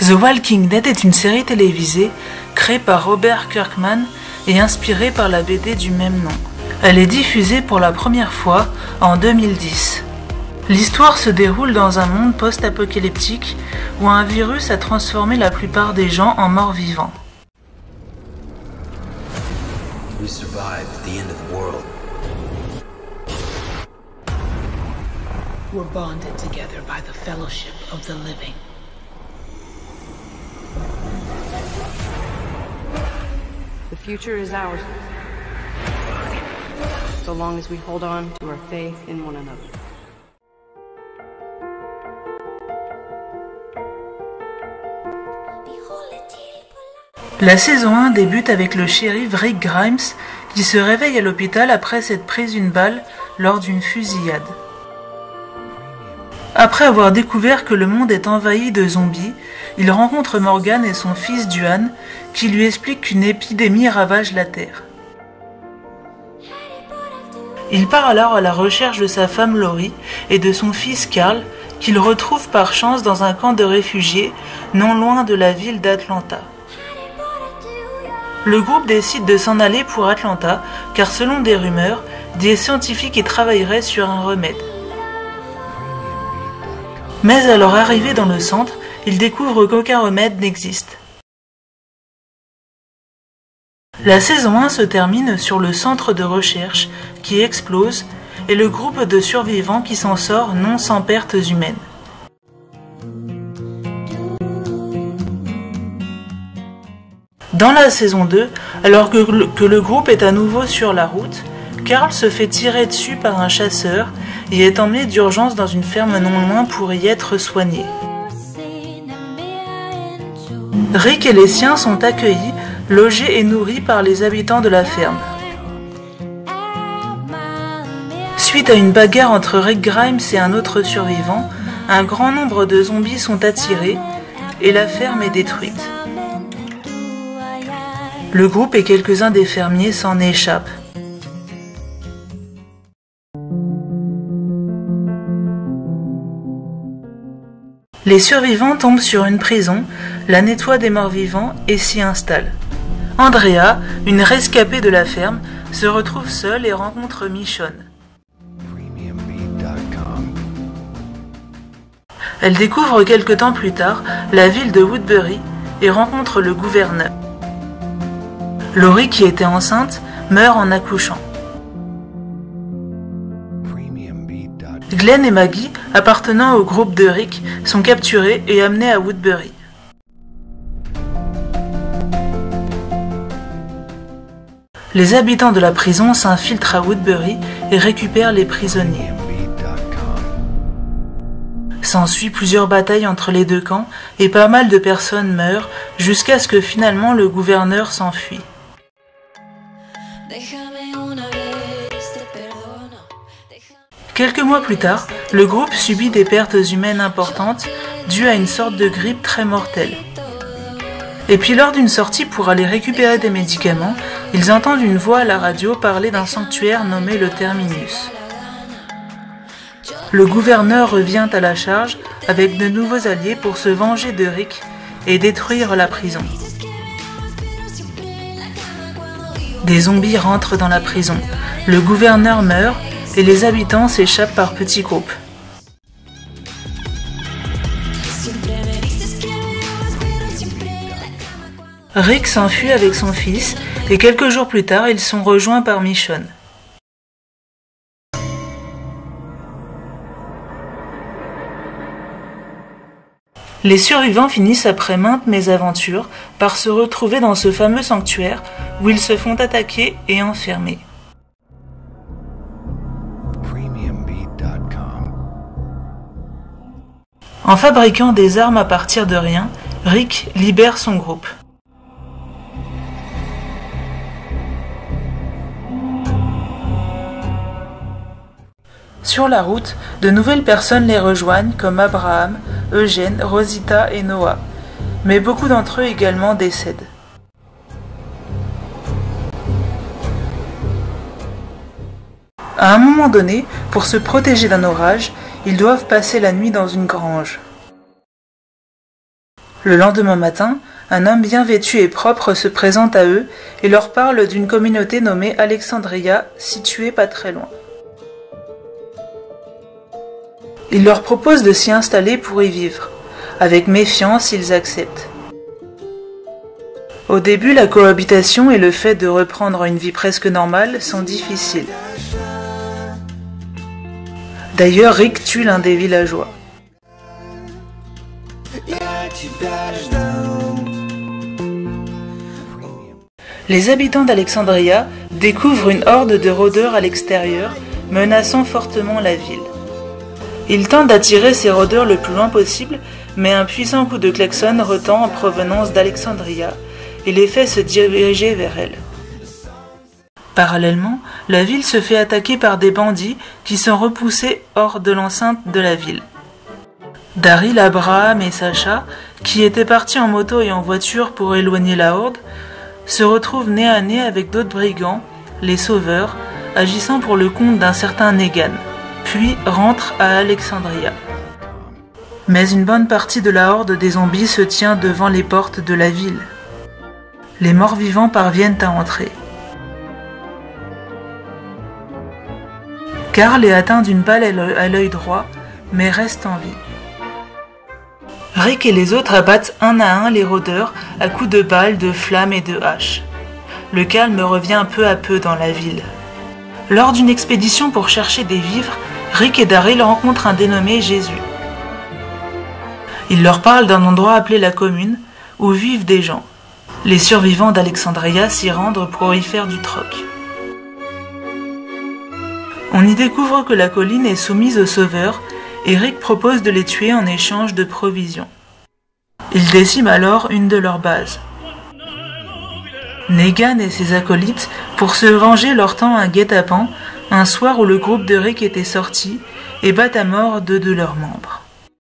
The Walking Dead est une série télévisée créée par Robert Kirkman et inspirée par la BD du même nom. Elle est diffusée pour la première fois en 2010. L'histoire se déroule dans un monde post-apocalyptique où un virus a transformé la plupart des gens en morts-vivants. We survived the end of the world. We're bonded together by the fellowship of the living. The future is ours, so long as we hold on to our faith in one another. La saison 1 débute avec le shérif Rick Grimes qui se réveille à l'hôpital après s'être pris une balle lors d'une fusillade. Après avoir découvert que le monde est envahi de zombies, il rencontre Morgan et son fils Duane qui lui expliquent qu'une épidémie ravage la Terre. Il part alors à la recherche de sa femme Laurie et de son fils Carl qu'il retrouve par chance dans un camp de réfugiés non loin de la ville d'Atlanta. Le groupe décide de s'en aller pour Atlanta car selon des rumeurs, des scientifiques y travailleraient sur un remède. Mais à leur arrivée dans le centre, ils découvrent qu'aucun remède n'existe. La saison 1 se termine sur le centre de recherche qui explose et le groupe de survivants qui s'en sort non sans pertes humaines. Dans la saison 2, alors que le groupe est à nouveau sur la route, Carl se fait tirer dessus par un chasseur et est emmené d'urgence dans une ferme non loin pour y être soigné. Rick et les siens sont accueillis, logés et nourris par les habitants de la ferme. Suite à une bagarre entre Rick Grimes et un autre survivant, un grand nombre de zombies sont attirés et la ferme est détruite. Le groupe et quelques-uns des fermiers s'en échappent. Les survivants tombent sur une prison, la nettoient des morts-vivants et s'y installent. Andrea, une rescapée de la ferme, se retrouve seule et rencontre Michonne. Elle découvre quelque temps plus tard la ville de Woodbury et rencontre le gouverneur. Laurie, qui était enceinte, meurt en accouchant. Glenn et Maggie, appartenant au groupe de Rick, sont capturés et amenés à Woodbury. Les habitants de la prison s'infiltrent à Woodbury et récupèrent les prisonniers. S'ensuit plusieurs batailles entre les deux camps et pas mal de personnes meurent jusqu'à ce que finalement le gouverneur s'enfuit. Quelques mois plus tard, le groupe subit des pertes humaines importantes dues à une sorte de grippe très mortelle. Et puis lors d'une sortie pour aller récupérer des médicaments, ils entendent une voix à la radio parler d'un sanctuaire nommé le Terminus. Le gouverneur revient à la charge avec de nouveaux alliés pour se venger de Rick et détruire la prison. Des zombies rentrent dans la prison, le gouverneur meurt et les habitants s'échappent par petits groupes. Rick s'enfuit avec son fils et quelques jours plus tard, ils sont rejoints par Michonne. Les survivants finissent après maintes mésaventures par se retrouver dans ce fameux sanctuaire où ils se font attaquer et enfermer. En fabriquant des armes à partir de rien, Rick libère son groupe. Sur la route, de nouvelles personnes les rejoignent comme Abraham, Eugène, Rosita et Noah, mais beaucoup d'entre eux également décèdent. À un moment donné, pour se protéger d'un orage, ils doivent passer la nuit dans une grange. Le lendemain matin, un homme bien vêtu et propre se présente à eux et leur parle d'une communauté nommée Alexandria, située pas très loin. Il leur propose de s'y installer pour y vivre. Avec méfiance, ils acceptent. Au début, la cohabitation et le fait de reprendre une vie presque normale sont difficiles. D'ailleurs, Rick tue l'un des villageois. Les habitants d'Alexandria découvrent une horde de rôdeurs à l'extérieur, menaçant fortement la ville. Ils tentent d'attirer ces rôdeurs le plus loin possible, mais un puissant coup de klaxon retentit en provenance d'Alexandria et les fait se diriger vers elle. Parallèlement, la ville se fait attaquer par des bandits qui sont repoussés hors de l'enceinte de la ville. Daryl, Abraham et Sacha, qui étaient partis en moto et en voiture pour éloigner la horde, se retrouvent nez à nez avec d'autres brigands, les Sauveurs, agissant pour le compte d'un certain Negan, puis rentrent à Alexandria. Mais une bonne partie de la horde des zombies se tient devant les portes de la ville. Les morts-vivants parviennent à entrer. Carl est atteint d'une balle à l'œil droit, mais reste en vie. Rick et les autres abattent un à un les rôdeurs à coups de balles, de flammes et de haches. Le calme revient peu à peu dans la ville. Lors d'une expédition pour chercher des vivres, Rick et Daryl rencontrent un dénommé Jésus. Il leur parle d'un endroit appelé la Commune, où vivent des gens. Les survivants d'Alexandria s'y rendent pour y faire du troc. On y découvre que la colline est soumise aux Sauveurs, et Rick propose de les tuer en échange de provisions. Il décime alors une de leurs bases. Negan et ses acolytes, pour se venger, leur tend un guet-apens, un soir où le groupe de Rick était sorti, et battent à mort 2 de leurs membres.